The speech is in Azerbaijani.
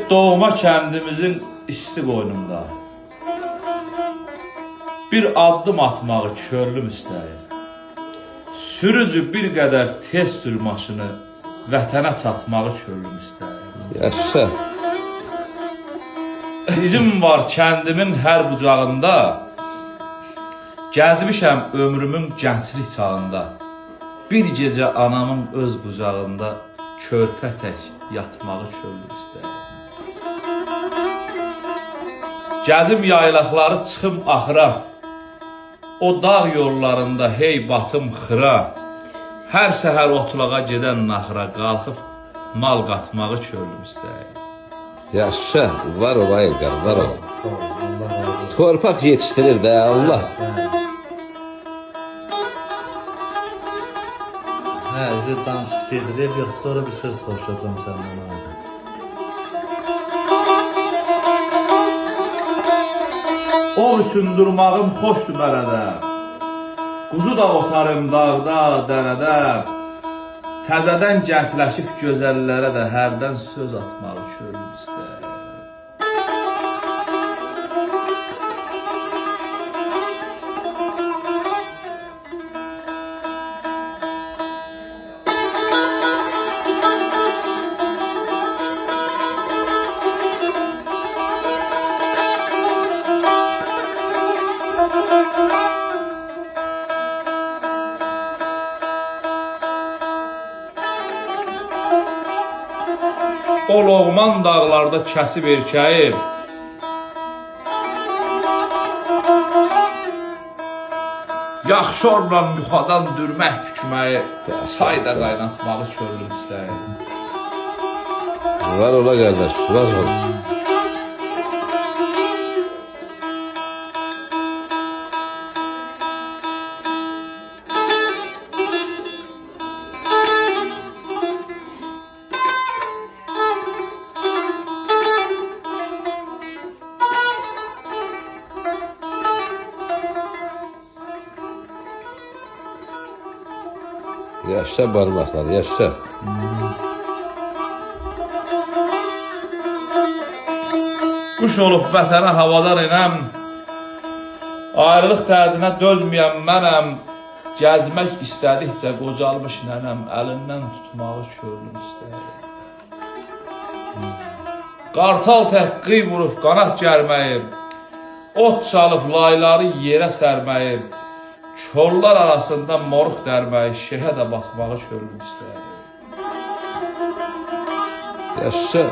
Doğma kəndimizin isti qoynunda bir addım atmağı körlüm istəyir. Sürücü bir qədər tez sür maşını, vətənə çatmağı körlüm istəyir. Yaşa. İzim var kəndimin hər bucağında, gəzmişəm ömrümün gənclik çağında. Bir gecə anamın öz bucağında körpə tək yatmağı körlüm istəyir. Gəzim yaylaqları çıxım axıra, o dağ yollarında hey batım xıra. Hər səhər otlağa gedən naxıra qalxıb mal qatmağı körlüm istəyir. Yaşa. Var ol Ayılqar, var ol. Torpaq yetiştirir de Allah. Hə, özü danışıq gedir, yox, sonra bir söz soruşacağım səndən abi. O üsündürmağım xoşdur mələdə, quzu da otarım dağda, dərədə. Təzədən gəncləşib gözəllərə də hərdən söz atmağı körlüm istəyir. O Loğman dağlarda kəsib erkəyi, yaxşı orla yuxadan dürmək hükməyi, çayda qaynatmağı körlüm istəyir. Var ola kardeş, var ol. Yaşa barmaklar, yaşa. Quş olub vətənə havadar enəm, ayrılıq dərdinə dözməyəm mənəm. Gəzmək istədikcə qocalmış nənəm, əlindən tutmağı körlüm istəyir. Qartal tək qıy vurub qanat gərməyi, ot çalıb layları yerə sərməyi, çollar arasında moruq dərməyi, şehə də baxmağı körlüm istəyir. Yaşa.